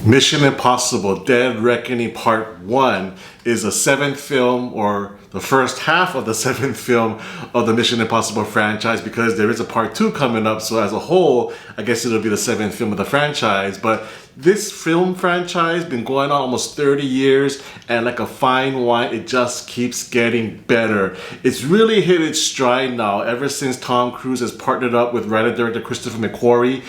Mission Impossible Dead Reckoning Part 1 is the seventh film, or the first half of the seventh film of the Mission Impossible franchise, because there is a part 2 coming up. So as a whole, I guess it'll be the seventh film of the franchise. But this film franchise been going on almost 30 years, and like a fine wine, it just keeps getting better. It's really hit its stride now ever since Tom Cruise has partnered up with writer-director Christopher McQuarrie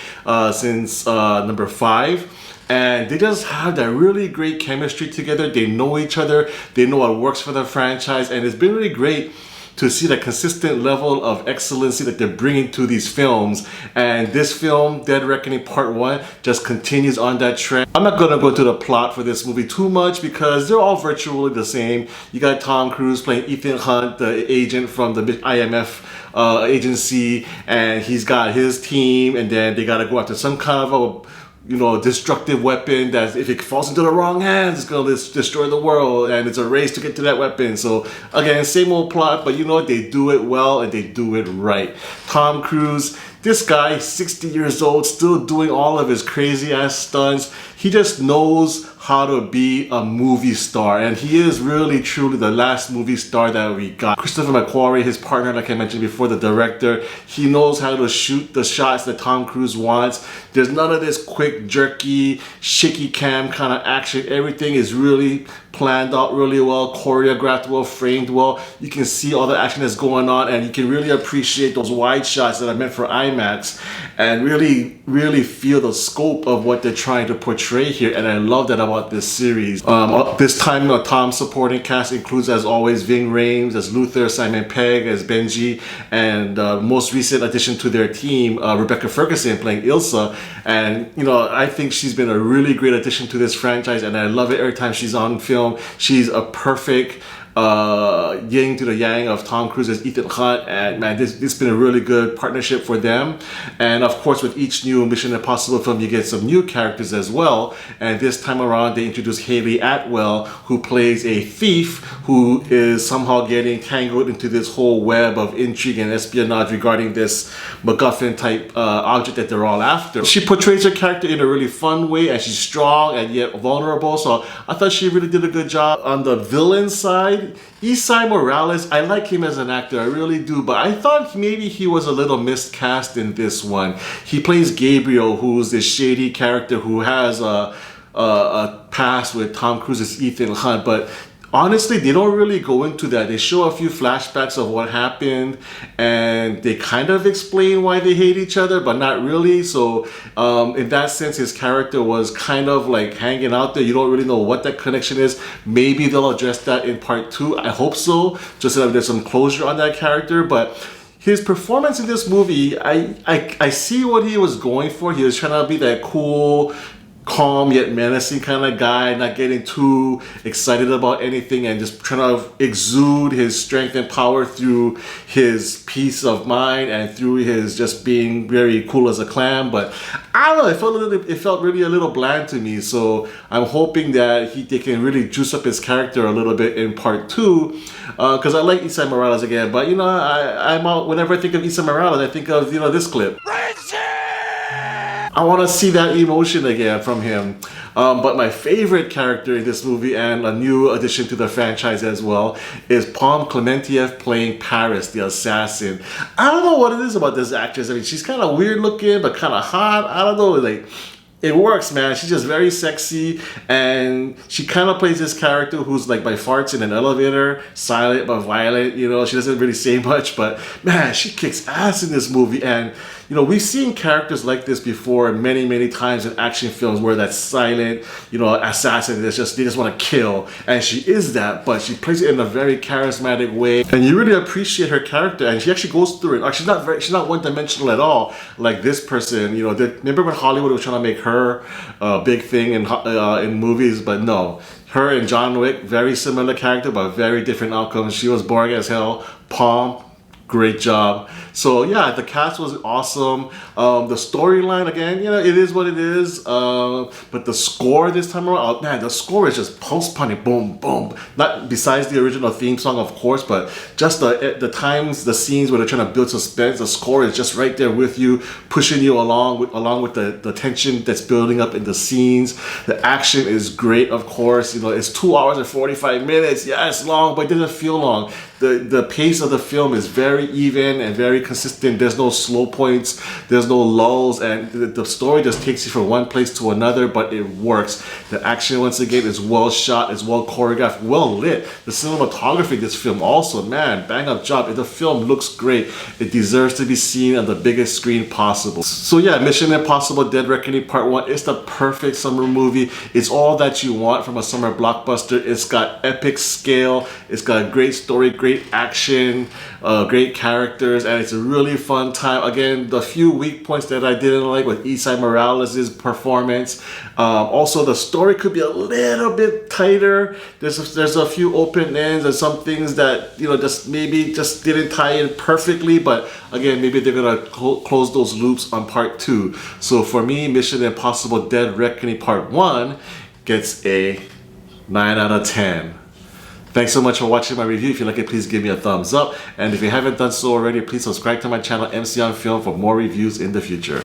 since number 5. And they just have that really great chemistry together. They know each other. They know what works for the franchise. And it's been really great to see the consistent level of excellency that they're bringing to these films. And this film, Dead Reckoning Part 1, just continues on that trend. I'm not going to go into the plot for this movie too much because they're all virtually the same. You got Tom Cruise playing Ethan Hunt, the agent from the IMF agency. And he's got his team. And then they got to go after some kind of a destructive weapon that if it falls into the wrong hands, it's gonna destroy the world, and it's a race to get to that weapon. So again, same old plot, but they do it well and they do it right. Tom Cruise, this guy, 60 years old, still doing all of his crazy ass stunts. He just knows how to be a movie star, and he is really truly the last movie star that we got. Christopher McQuarrie, his partner, like I mentioned before, the director, he knows how to shoot the shots that Tom Cruise wants. There's none of this quick, jerky, shaky cam kind of action. Everything is really planned out really well, choreographed well, framed well. You can see all the action that's going on, and you can really appreciate those wide shots that are meant for IMAX, and really feel the scope of what they're trying to portray here. And I love that about this series. This time, Tom's supporting cast includes, as always, Ving Rhames as Luther, Simon Pegg as Benji, and most recent addition to their team, Rebecca Ferguson playing Ilsa. And I think she's been a really great addition to this franchise, and I love it every time she's on film. She's a perfect yin to the yang of Tom Cruise as Ethan Hunt, and man, this has been a really good partnership for them. And of course, with each new Mission Impossible film, you get some new characters as well. And this time around, they introduced Haley Atwell, who plays a thief who is somehow getting tangled into this whole web of intrigue and espionage regarding this MacGuffin type object that they're all after. She portrays her character in a really fun way, and she's strong and yet vulnerable. So I thought she really did a good job. On the villain side, Esai Morales, I like him as an actor, I really do, but I thought maybe he was a little miscast in this one. He plays Gabriel, who's this shady character who has a past with Tom Cruise's Ethan Hunt, but honestly, they don't really go into that. They show a few flashbacks of what happened, and they kind of explain why they hate each other, but not really. So in that sense, his character was kind of like hanging out there. You don't really know what that connection is. Maybe they'll address that in part 2. I hope so, just so that there's some closure on that character. But his performance in this movie, I see what he was going for. He was trying to be that cool, calm yet menacing kind of guy, not getting too excited about anything, and just trying to exude his strength and power through his peace of mind and through his just being very cool as a clam. But I don't know, it felt really a little bland to me. So I'm hoping that they can really juice up his character a little bit in part 2, because I like Esai Morales again. But I'm out whenever I think of Esai Morales, I think of this clip. I want to see that emotion again from him. But my favorite character in this movie, and a new addition to the franchise as well, is Pom Klementieff playing Paris, the assassin. I don't know what it is about this actress. I mean, she's kind of weird looking, but kind of hot. I don't know, it works, man. She's just very sexy, and she kind of plays this character who's like by farts in an elevator, silent but violent. She doesn't really say much, but man, she kicks ass in this movie. And we've seen characters like this before many times in action films, where that silent, assassin they just want to kill, and she is that, but she plays it in a very charismatic way, and you really appreciate her character. And she actually goes through it. She's not one-dimensional at all like this person. Remember when Hollywood was trying to make her a big thing in movies? But no, her and John Wick, very similar character but very different outcomes. She was boring as hell. Pom, Great job. So yeah, the cast was awesome. The storyline, again, it is what it is. But the score this time around, oh, man, the score is just post-punny, boom, boom. Not besides the original theme song, of course, but just the times, the scenes where they're trying to build suspense. The score is just right there with you, pushing you along with the tension that's building up in the scenes. The action is great, of course. It's 2 hours and 45 minutes. Yeah, it's long, but it didn't feel long. The pace of the film is very even and very consistent. There's no slow points, there's no lulls, and the story just takes you from one place to another, but it works. The action, once again, is well shot, is well choreographed, well lit. The cinematography in this film also, man, bang up job. The film looks great. It deserves to be seen on the biggest screen possible. So yeah, Mission Impossible Dead Reckoning Part 1 is the perfect summer movie. It's all that you want from a summer blockbuster. It's got epic scale, it's got a great story, great action, great characters, and it's a really fun time. Again, the few weak points that I didn't like with Esai Morales' performance. Also, the story could be a little bit tighter. There's a few open ends and some things that just didn't tie in perfectly. But again, maybe they're gonna close those loops on Part 2. So for me, Mission Impossible Dead Reckoning Part 1 gets a 9 out of 10. Thanks so much for watching my review. If you like it, please give me a thumbs up. And if you haven't done so already, please subscribe to my channel, MC on Film, for more reviews in the future.